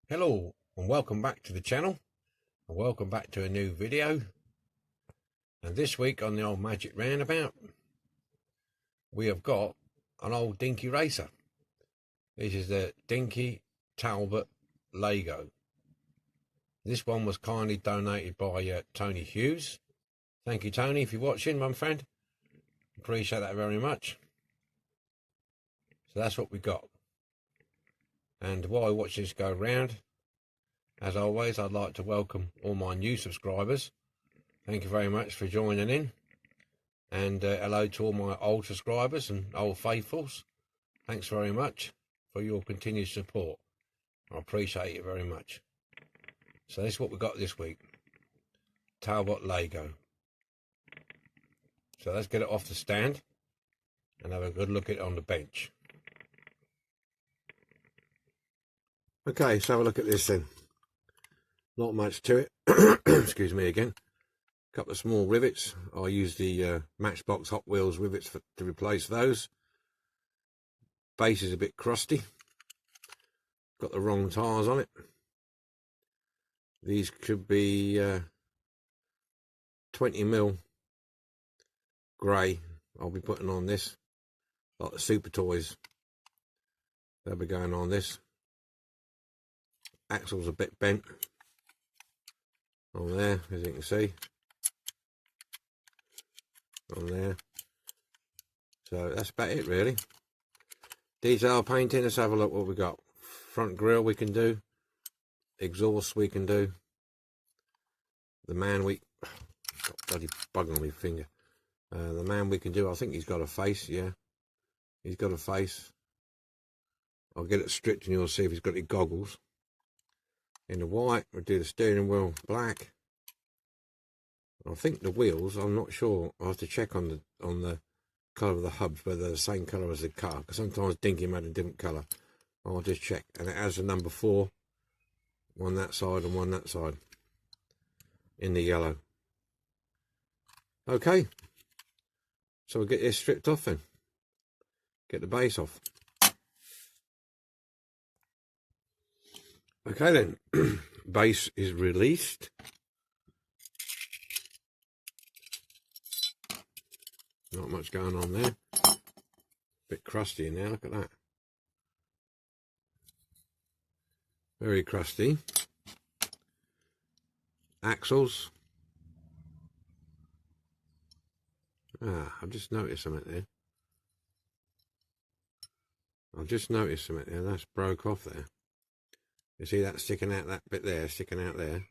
Hello and welcome back to the channel, and welcome back to a new video. And this week on the old Magic Roundabout we have got an old Dinky racer. This is the Dinky Talbot Lago. This one was kindly donated by Tony Hughes. Thank you, Tony, if you're watching, my friend. Appreciate that very much. So that's what we got. And while I watch this go round, as always, I'd like to welcome all my new subscribers. Thank you very much for joining in. And hello to all my old subscribers and old faithfuls. Thanks very much for your continued support. I appreciate it very much. So this is what we got this week. Talbot Lago. So let's get it off the stand and have a good look at it on the bench. Okay, so have a look at this then. Not much to it. Excuse me again. A couple of small rivets. I use the Matchbox Hot Wheels rivets to replace those. Base is a bit crusty. Got the wrong tyres on it. These could be 20mm grey. I'll be putting on this. Like the Super Toys. They'll be going on this. Axle's a bit bent on there, as you can see, on there. So that's about it really. Detail painting, let's have a look what we got. Front grille we can do, exhaust we can do. The man we got a bloody bug on my finger. The man we can do, I think he's got a face. Yeah, he's got a face. I'll get it stripped and you'll see if he's got any goggles. In the white, we'll do the steering wheel black. I think the wheels, I'm not sure. I'll have to check on the colour of the hubs, whether they're the same colour as the car, because sometimes Dinky made a different colour. I'll just check. And it has the number 4, one that side and one that side, in the yellow. Okay, so we'll get this stripped off then. Get the base off. Okay then, base is released. Not much going on there. Bit crusty in there, look at that. Very crusty. Axles. I've just noticed something there. That's broke off there. You see that sticking out, that bit there, sticking out there?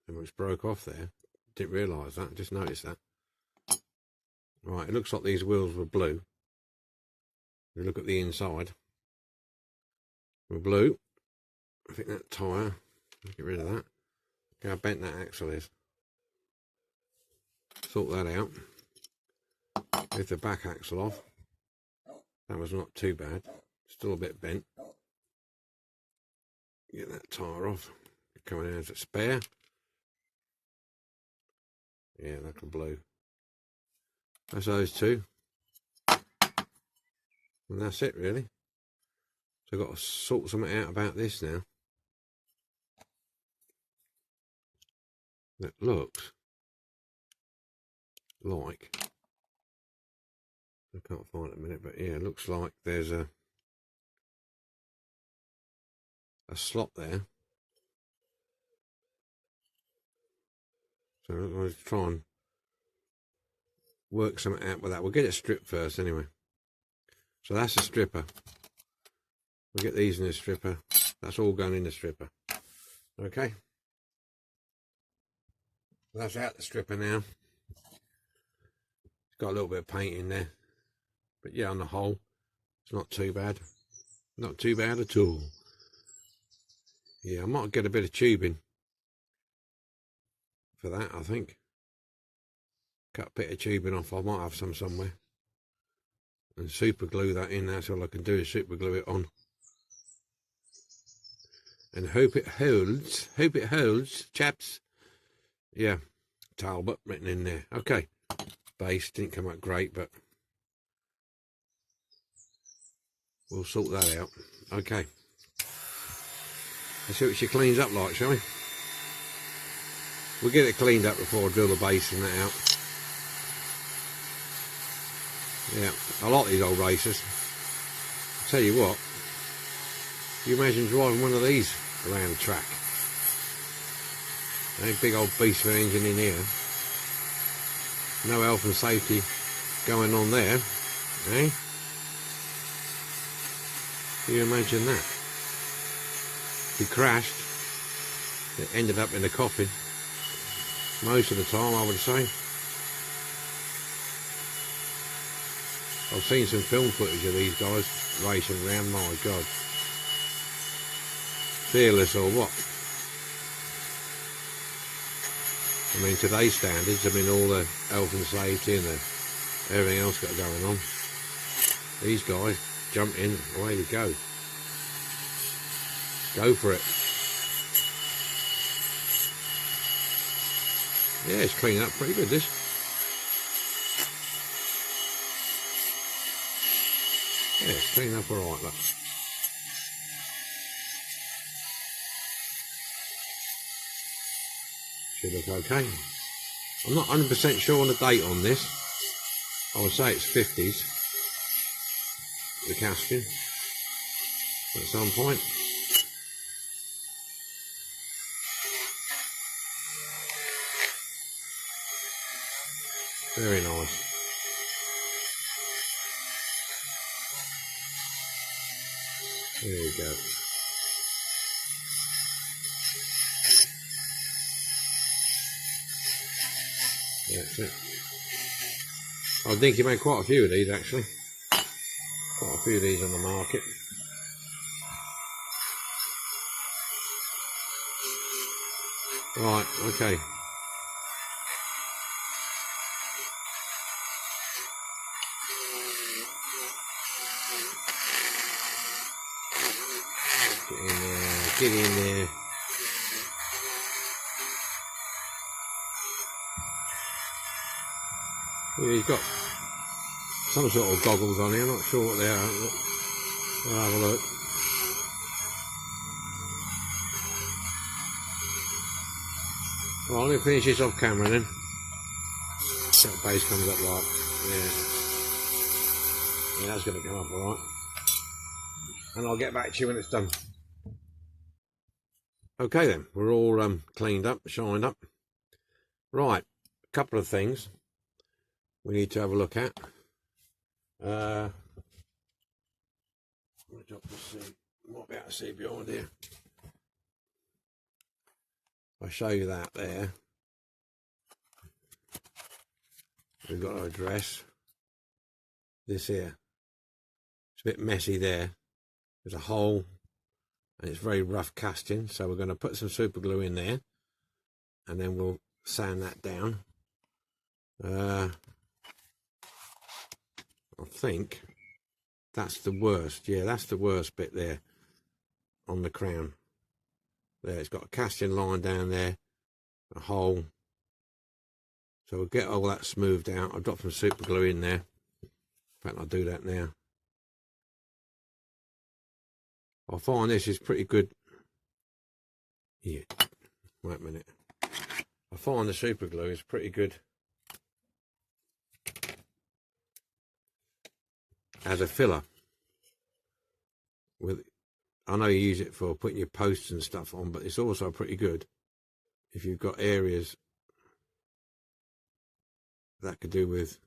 And it's broke off there. Didn't realise that, just noticed that. Right, it looks like these wheels were blue. If you look at the inside, we're blue. I think that tyre, get rid of that. Look how bent that axle is. Sort that out. With the back axle off. That was not too bad. Still a bit bent. Get that tyre off. Coming out as a spare. Yeah, like a blue. That's those two. And that's it really. So I've got to sort something out about this now. That looks like, I can't find it a minute, but yeah, it looks like there's a slot there. So I'll try and work something out with that. We'll get it stripped first anyway. So that's a stripper. We'll get these in the stripper. That's all going in the stripper. Okay. That's out the stripper now. It's got a little bit of paint in there. But yeah, on the whole, it's not too bad. Not too bad at all. Yeah, I might get a bit of tubing for that, I think. Cut a bit of tubing off. I might have some somewhere. And super glue that in. That's all I can do is super glue it on. And hope it holds. Hope it holds, chaps. Yeah, Talbot written in there. Okay. Base didn't come out great, but we'll sort that out. Okay. Let's see what she cleans up like, shall we? We'll get it cleaned up before I drill the base and that out. Yeah, I like these old racers. I'll tell you what, you imagine driving one of these around the track. A big old beast of an engine in here. No health and safety going on there, eh? Can you imagine that? He crashed, it ended up in a coffin. Most of the time, I would say. I've seen some film footage of these guys racing around, my God. Fearless or what? I mean, today's standards, I mean, all the health and safety and everything else got going on. These guys jump in, away they go. Go for it. Yeah, it's cleaning up pretty good, this. Yeah, it's cleaning up alright, look. Should look okay. I'm not 100% sure on the date on this. I would say it's 50s. The casting. At some point. Very nice. There you go. That's it. I think you made quite a few of these actually. Quite a few of these on the market. Right, okay. Get in there, get in there. Yeah, he's got some sort of goggles on here, I'm not sure what they are. I'll have a look. Well, let me finish this off camera then. See what base comes up like. Yeah. Yeah, that's going to come up alright. And I'll get back to you when it's done. Okay then, we're all cleaned up, shined up. Right, a couple of things we need to have a look at. Might be able to see behind here. I'll show you that there. We've got our address. This here. It's a bit messy there. There's a hole and it's very rough casting, so we're going to put some super glue in there and then we'll sand that down. I think that's the worst. Yeah, that's the worst bit there on the crown. There, it's got a casting line down there, a hole. So we'll get all that smoothed out. I'll drop some super glue in there. In fact, I'll do that now. I find this is pretty good. Yeah, wait a minute. I find the super glue is pretty good as a filler. I know you use it for putting your posts and stuff on, but it's also pretty good if you've got areas that could do with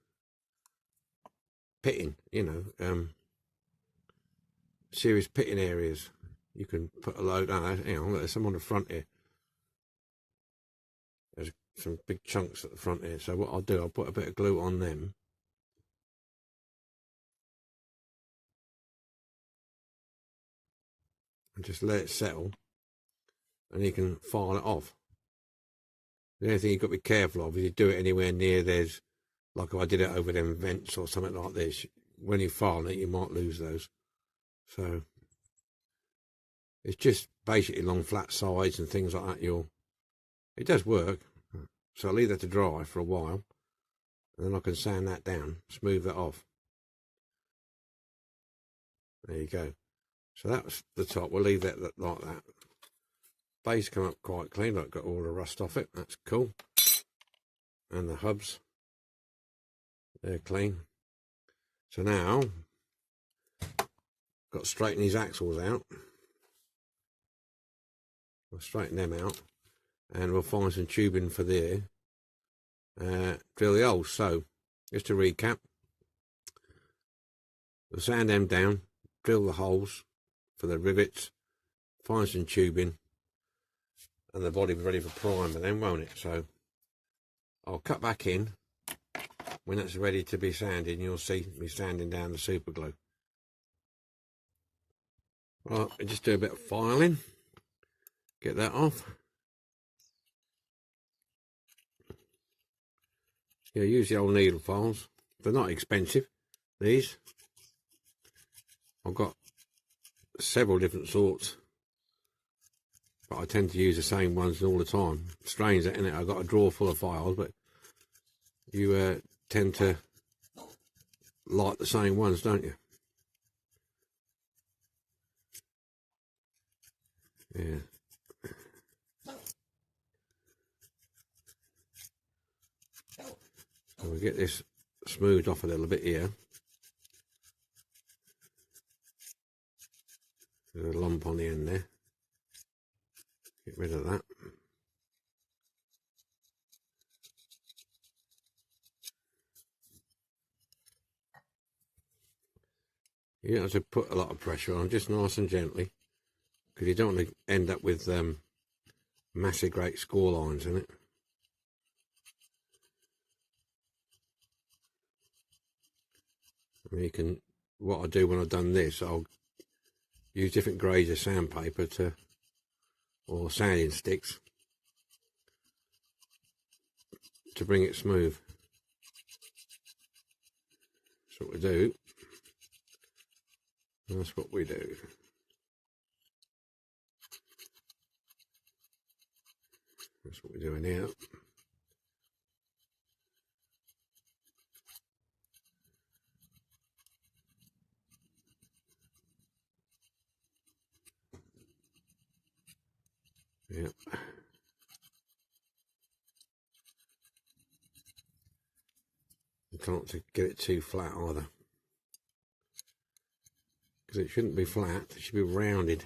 pitting, you know, serious pitting areas. You can put a load on. Hang on, there's some on the front here. There's some big chunks at the front here. So what I'll do, I'll put a bit of glue on them. And just let it settle. And you can file it off. The only thing you've got to be careful of is you do it anywhere near there's, like if I did it over them vents or something like this, when you file it, you might lose those. So it's just basically long flat sides and things like that. It does work. So I'll leave that to dry for a while. And then I can sand that down, smooth that off. There you go. So that's the top. We'll leave that like that. base come up quite clean. I've got all the rust off it. That's cool. And the hubs, they're clean. So now, got to straighten these axles out. We'll straighten them out, and we'll find some tubing for there. Drill the holes. So, just to recap, we'll sand them down, drill the holes for the rivets, find some tubing, and the body will be ready for primer then, won't it? So, I'll cut back in when it's ready to be sanded, and you'll see me sanding down the super glue. Right, I'll just do a bit of filing, get that off. Yeah, use the old needle files. They're not expensive, these. I've got several different sorts, but I tend to use the same ones all the time. Strange that, isn't it? I've got a drawer full of files, but you tend to like the same ones, don't you? Yeah. So we get this smoothed off a little bit here. There's a lump on the end there. Get rid of that. You don't have to put a lot of pressure on, just nice and gently, because you don't want to end up with massive great score lines in it. And you can, what I do when I've done this, I'll use different grades of sandpaper or sanding sticks to bring it smooth. That's what we do. That's what we do. That's what we're doing here. Yep. You can't get it too flat either, because it shouldn't be flat, it should be rounded.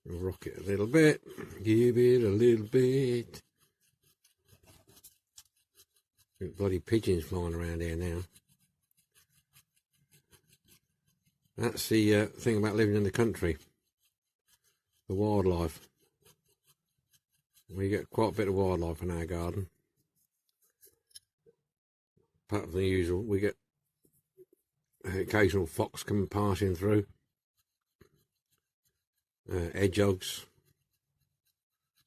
Rock it a little bit, give it a little bit. Bloody pigeons flying around here now. That's the thing about living in the country, the wildlife. We get quite a bit of wildlife in our garden. Apart from the usual, we get occasional fox coming passing through, hedgehogs,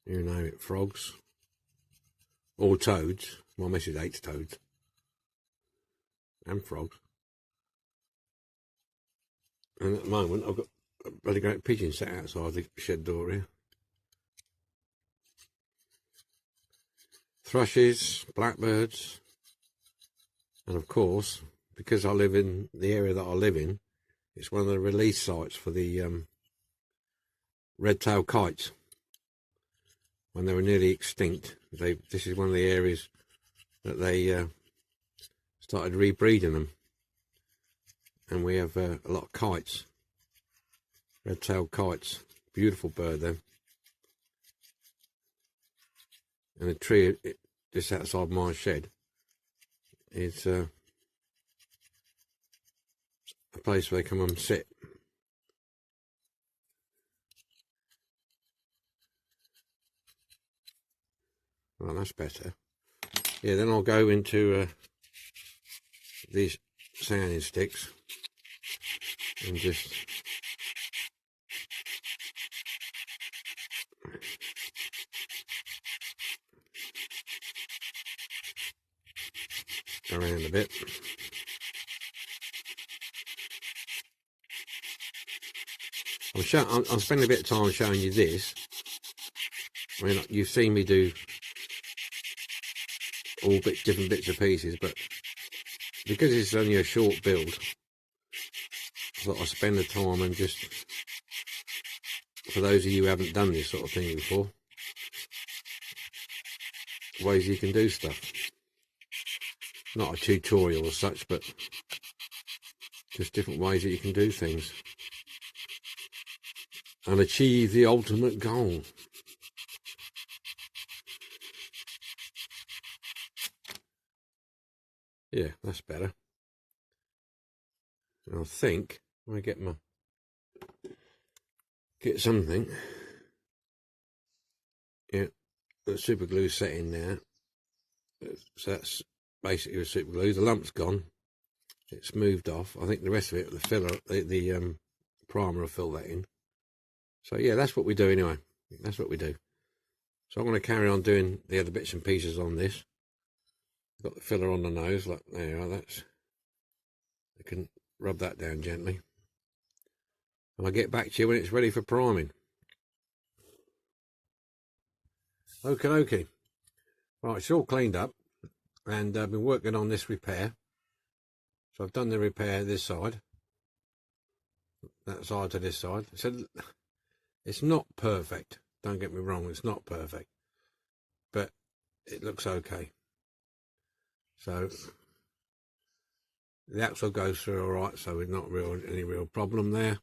you name it, frogs, or toads. My missus hates toads and frogs. And at the moment, I've got a bloody great pigeon sat outside the shed door here. Thrushes, blackbirds, and of course, because I live in the area that I live in, it's one of the release sites for the red-tailed kites. When they were nearly extinct, this is one of the areas that they started rebreeding them, and we have a lot of kites, red-tailed kites. Beautiful bird, then. And the tree just outside my shed is a place where they come and sit. Well, that's better. Yeah, then I'll go into these sanding sticks and just around a bit. I'm spending a bit of time showing you this. I mean, you've seen me do all different bits and pieces, but because it's only a short build, I thought I'd spend the time and just for those of you who haven't done this sort of thing before, ways you can do stuff. Not a tutorial as such, but just different ways that you can do things and achieve the ultimate goal. Yeah, that's better. I think I get something. Yeah, the super glue set in there. So that's basically the super glue. The lump's gone. It's moved off. I think the rest of it, the filler, the primer will fill that in. So yeah, that's what we do anyway. That's what we do. So I'm going to carry on doing the other bits and pieces on this. Got the filler on the nose, like there you are. That's, I can rub that down gently. And I'll get back to you when it's ready for priming. Okay. Right, it's all cleaned up, and I've been working on this repair. So I've done the repair this side, that side to this side. So it's not perfect. Don't get me wrong, it's not perfect, but it looks okay. So the axle goes through all right, so there's not any real problem there.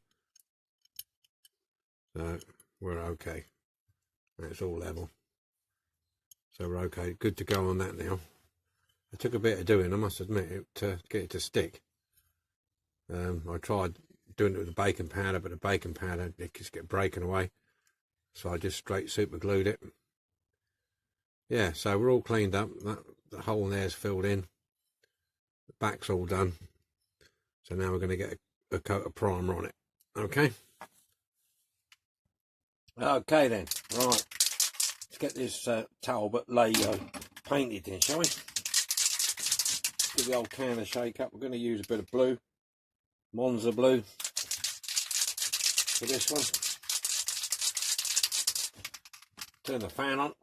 So we're okay. It's all level. So we're okay. Good to go on that now. It took a bit of doing, I must admit, to get it to stick. I tried doing it with the baking powder, but the baking powder, it just kept breaking away. So I just straight super glued it. Yeah, so we're all cleaned up. The hole there's filled in. The back's all done. So now we're going to get a coat of primer on it. Okay. Okay then. Right. Let's get this Talbot Lago painted in, shall we? Give the old can a shake up. We're going to use a bit of blue. Monza blue. For this one. Turn the fan on.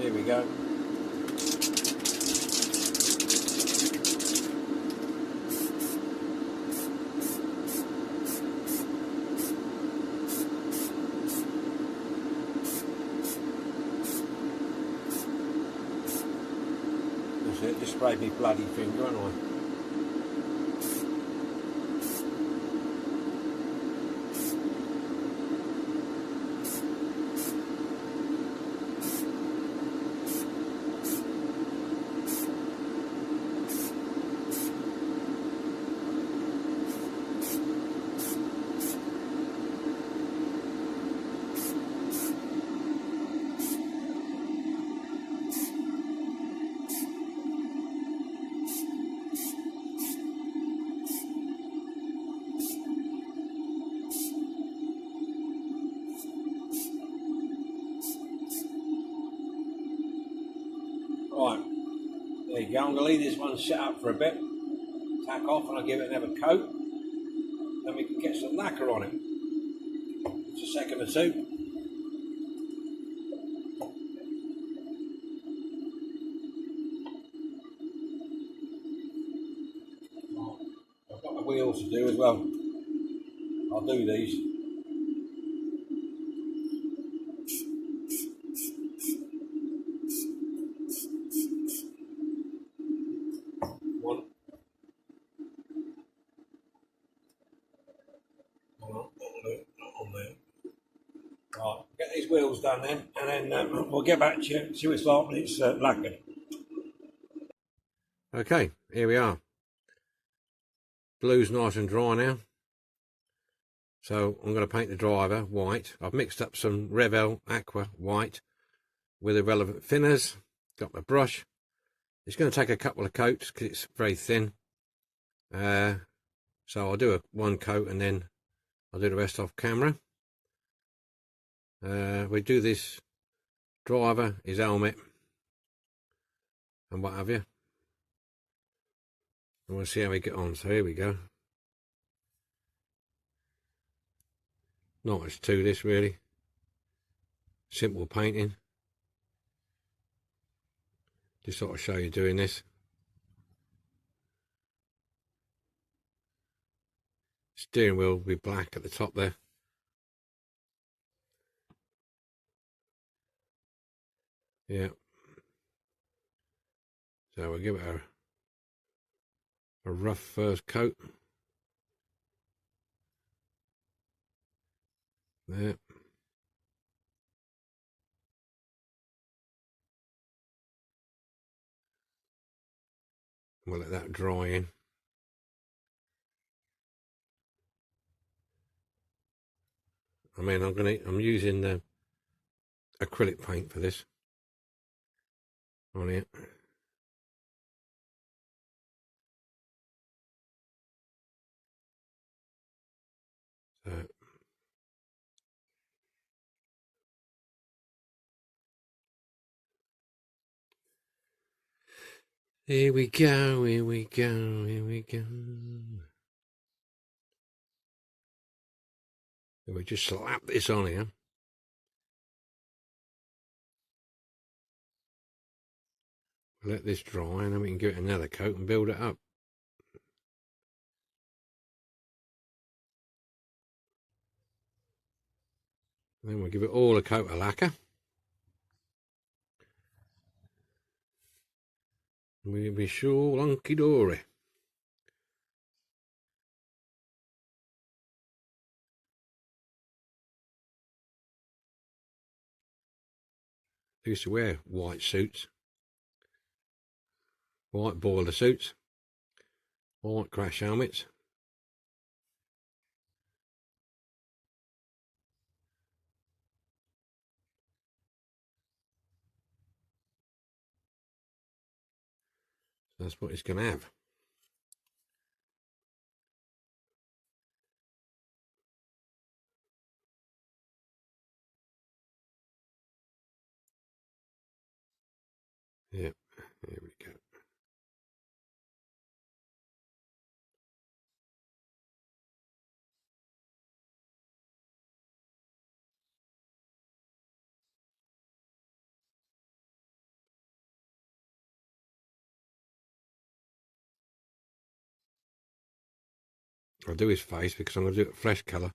Here we go. That's it, just sprayed me bloody finger, haven't I? Right, there you go. I'm going to leave this one set up for a bit. Tack off and I'll give it another coat. Then we can get some lacquer on it. Just a second or two. I've got my wheels to do as well. I'll do these. One. Not on there. Right, get these wheels done then, and then we'll get back to you, see what it's like when it's lacquered. Okay, here we are. Blue's nice and dry now. So I'm going to paint the driver white. I've mixed up some Revell Aqua white with the relevant thinners. Got my brush. It's going to take a couple of coats because it's very thin. So I'll do one coat and then I'll do the rest off camera. We do this driver, his helmet, and what have you. And we'll see how we get on. So here we go. Not much to this really. Simple painting. Just sort of show you doing this. Steering wheel will be black at the top there. Yeah. So we'll give it a rough first coat. There. We'll let that dry in. I mean, I'm using the acrylic paint for this on it. So here we go, here we go, here we go. So we just slap this on here. Let this dry and then we can give it another coat and build it up. And then we'll give it all a coat of lacquer. We'll be sure hunky-dory. I used to wear white suits, white boiler suits, white crash helmets. That's what it's going to have. Yep, here we go. I'll do his face because I'm going to do it flesh colour,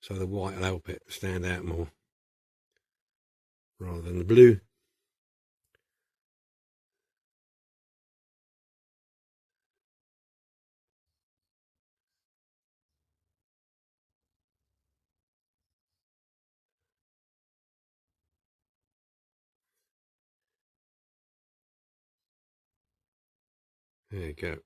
so the white will help it stand out more rather than the blue. There you go.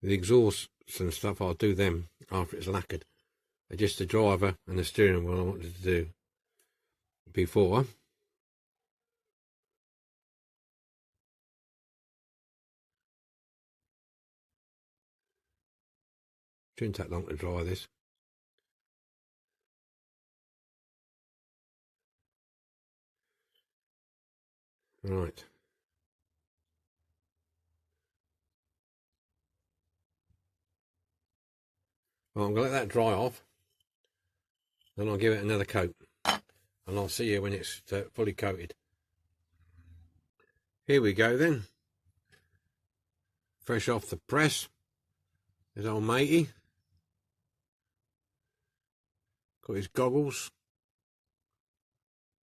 The exhausts and stuff, I'll do them after it's lacquered. They're just the driver and the steering wheel I wanted to do before. Shouldn't take long to dry this. Right. Well, I'm going to let that dry off. Then I'll give it another coat. And I'll see you when it's fully coated. Here we go then. Fresh off the press. There's old matey. Got his goggles.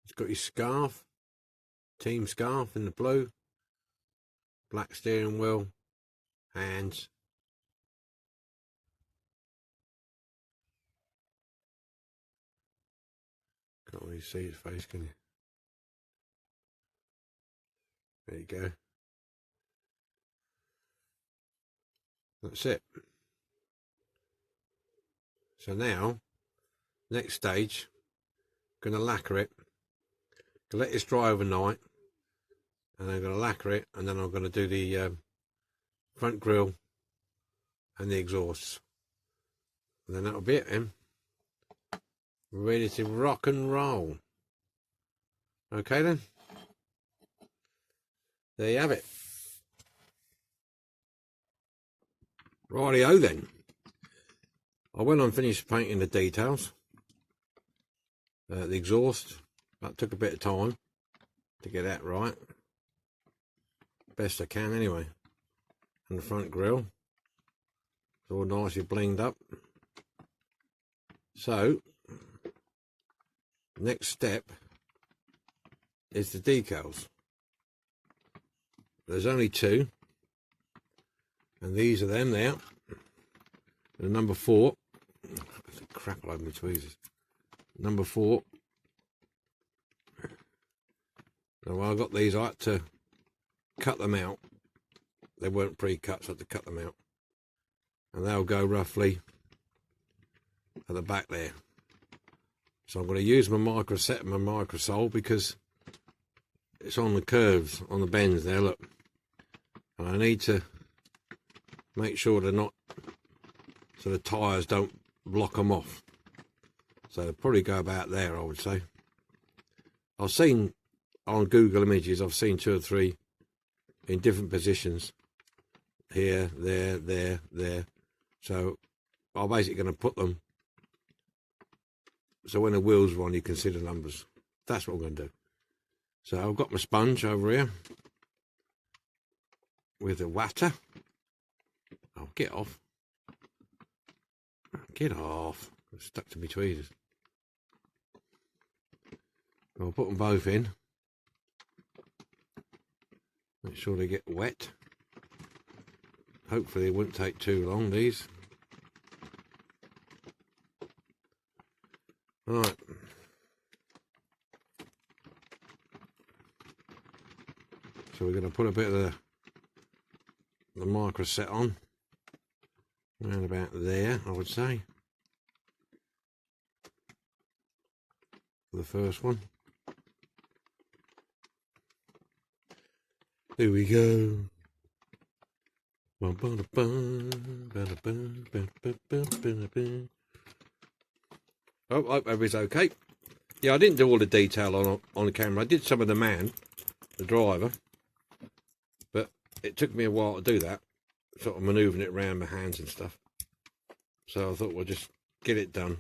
He's got his scarf. Team scarf in the blue. Black steering wheel. Hands. Can't really see his face, can you? There you go. That's it. So now, next stage, I'm going to lacquer it. Gonna let this dry overnight, and then I'm going to lacquer it, and then I'm going to do the front grille and the exhausts. And then that'll be it then. Ready to rock and roll. Okay then. There you have it. Rightio then. I went on and finished painting the details. The exhaust, that took a bit of time to get that right. Best I can anyway. And the front grille, it's all nicely blinged up. So, next step is the decals. There's only two, and these are them now. The number 4, crap all over my tweezers. Number 4. So when I got these, I had to cut them out. They weren't pre-cut, so I had to cut them out. And they'll go roughly at the back there. So I'm going to use my micro set and my micro sole because it's on the curves, on the bends there, look. And I need to make sure they're not, so the tyres don't block them off. So they'll probably go about there, I would say. I've seen on Google Images, I've seen 2 or 3 in different positions. Here, there, there, there. So I'm basically going to put them so when the wheels are on, you can see the numbers. That's what I'm going to do. So I've got my sponge over here with a watter. Oh, get off. Get off. I'm stuck to my tweezers. I'll put them both in. Make sure they get wet. Hopefully it won't take too long, these. Right. So we're going to put a bit of the micro set on. Around about there, I would say. For the first one. There we go. Oh, hope everything's okay. Yeah, I didn't do all the detail on the camera. I did some of the man, the driver, but it took me a while to do that, sort of manoeuvring it around my hands and stuff. So I thought we'll just get it done.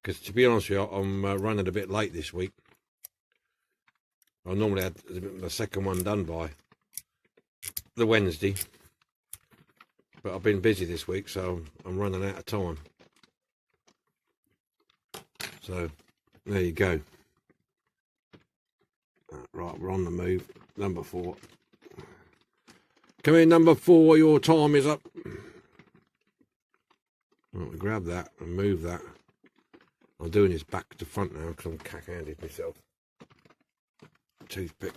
Because to be honest with you, I'm running a bit late this week. I normally had the second one done by the Wednesday, but I've been busy this week, so I'm running out of time. So there you go. Right, we're on the move. Number 4. Come in, number 4. Your time is up. Right, grab that and move that. I'm doing this back to front now because I'm cack-handed myself. Toothpick.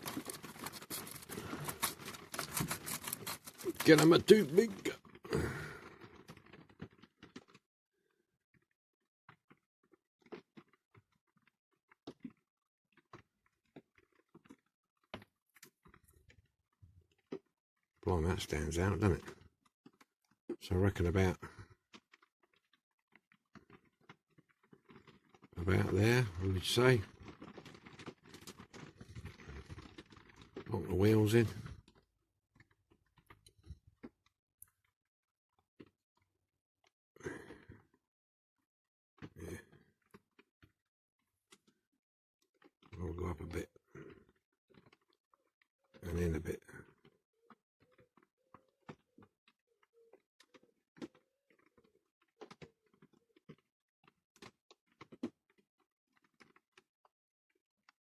Get him a toothpick. Blimey, that stands out, doesn't it? So I reckon about there, we would say. Put the wheels in. Yeah. I'll go up a bit. And in a bit.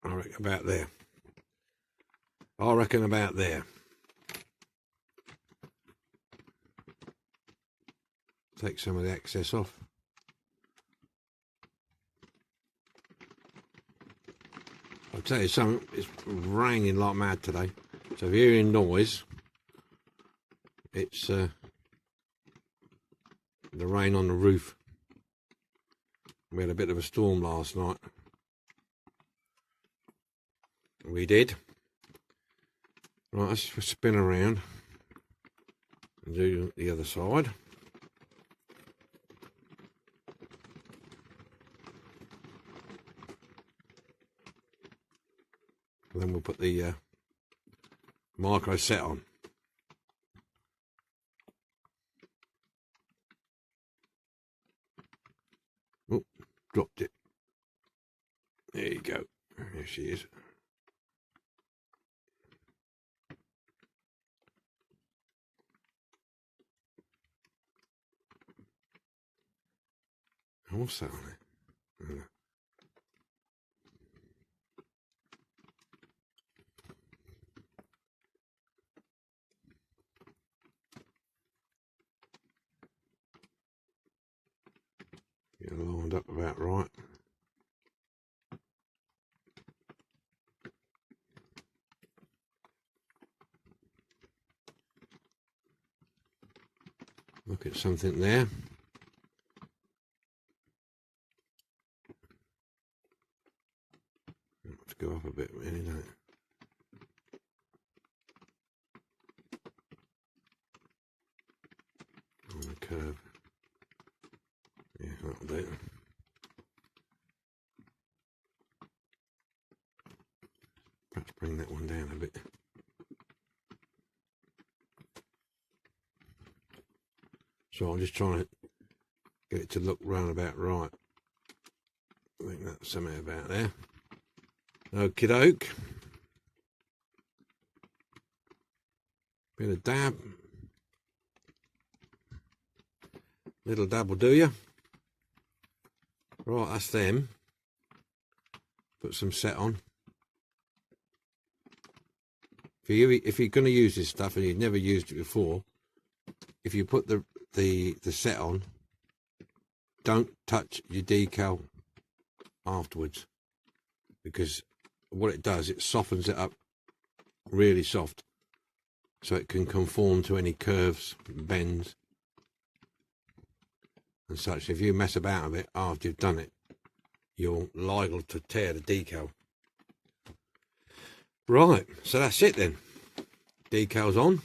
I reckon about there. I reckon about there. Take some of the excess off. I'll tell you something, it's raining like mad today. So if you're hearing noise, it's the rain on the roof. We had a bit of a storm last night. We did. Right, let's spin around and do the other side. And then we'll put the micro set on. dropped it. There you go. There she is. What's that on it? Get lined up about right. Look at something there. Let's go up a bit, really, don't it? On the curve. Yeah, that'll do. Perhaps bring that one down a bit. So I'm just trying to get it to look round about right. I think that's something about there. Okie doke. Bit of dab. Little dab will do you. Right, that's them. Put some set on. If you're going to use this stuff and you've never used it before, if you put the set on, don't touch your decal afterwards, because what it does, it softens it up really soft so it can conform to any curves, bends and such. If you mess about with it after you've done it, you're liable to tear the decal. Right, so that's it then. Decals on.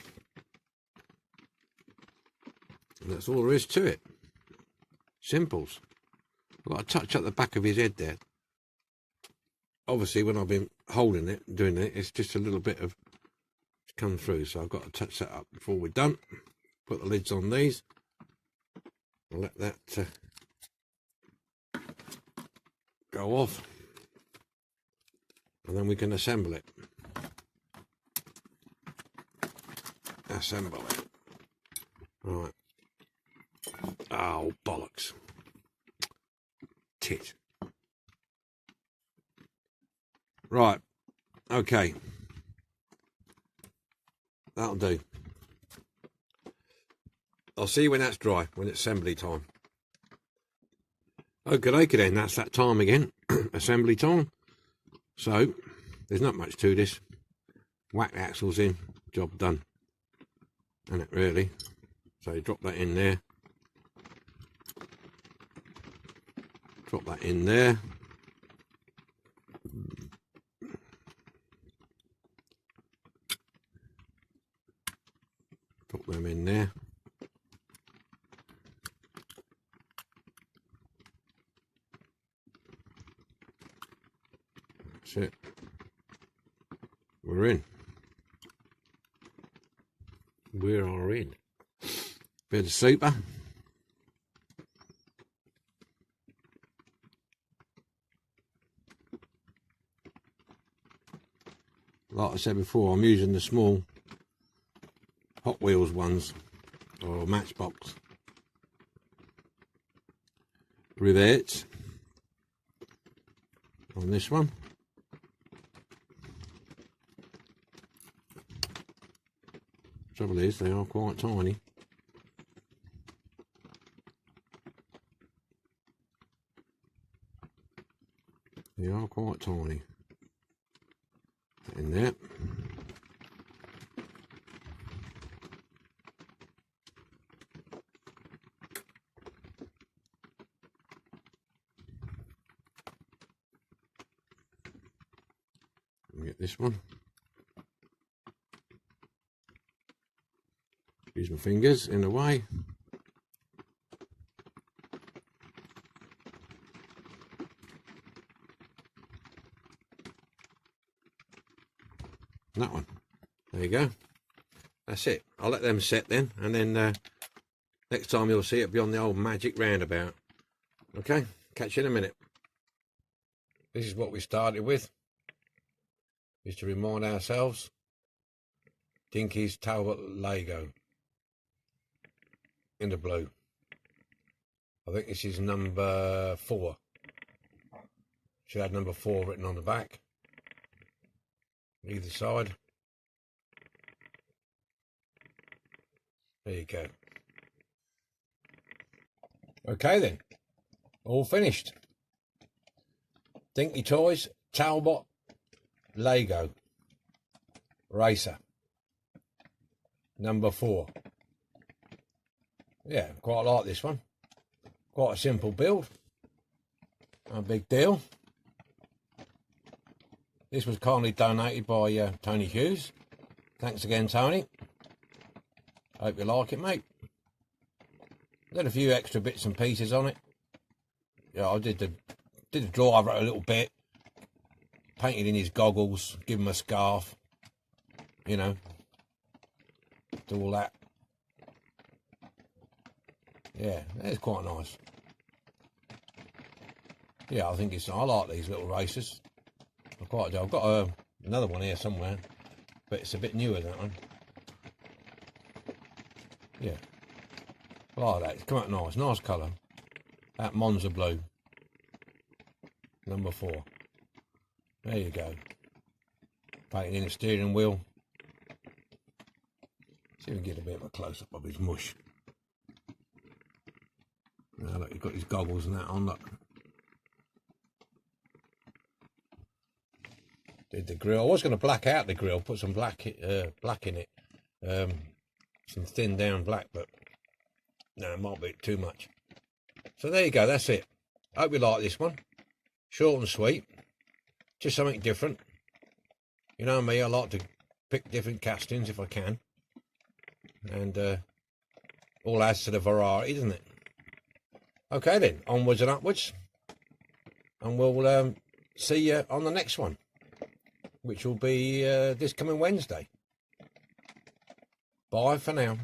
And that's all there is to it. Simples. I've got to touch up the back of his head there. Obviously, when I've been holding it, doing it, it's just a little bit of come through. So I've got to touch that up before we're done. Put the lids on these. I'll let that go off. And then we can assemble it. Assemble it. Right. Oh, bollocks. Tit. Right. Okay. That'll do. I'll see you when that's dry, when it's assembly time. Okay, then, that's that time again. Assembly time. So, there's not much to this. Whack the axles in, job done. And it really. So you drop that in there. Drop that in there. Drop them in there. That's it. We're in. We are in. Bit of super. Like I said before, I'm using the small Hot Wheels ones, or Matchbox rivets on this one. Trouble is, they are quite tiny. They are quite tiny. In there. Get this one. Use my fingers in a way. That one. There you go. That's it. I'll let them set then, and then next time you'll see it be on the old magic roundabout. Okay, catch you in a minute. This is what we started with, just to remind ourselves. Dinky's Talbot Lago in the blue. I think this is number 4. Should have number 4 written on the back, either side. There you go. Okay then, all finished. Dinky Toys Talbot Lago Racer number 4. Yeah, quite like this one. Quite a simple build. No big deal. This was kindly donated by Tony Hughes. Thanks again, Tony. Hope you like it, mate. Got a few extra bits and pieces on it. Yeah, I did the driver a little bit. Painted in his goggles. Give him a scarf. You know. Do all that. Yeah, it's quite nice. Yeah, I think I like these little racers. I quite do. I've got another one here somewhere, but it's a bit newer, that one. Yeah, I like that. It's come out nice. Nice colour. That Monza blue. Number 4. There you go. Painted in the steering wheel. See if we can get a bit of a close-up of his mush. Now look, he's got his goggles and that on, look. Did the grill. I was going to black out the grill, put some black in it. Some thin down black, but no, it might be too much. So there you go, that's it. Hope you like this one. Short and sweet. Just something different. You know me, I like to pick different castings if I can. And all adds to the variety, doesn't it? Okay then, onwards and upwards. And we'll see you on the next one, which will be this coming Wednesday. Bye for now.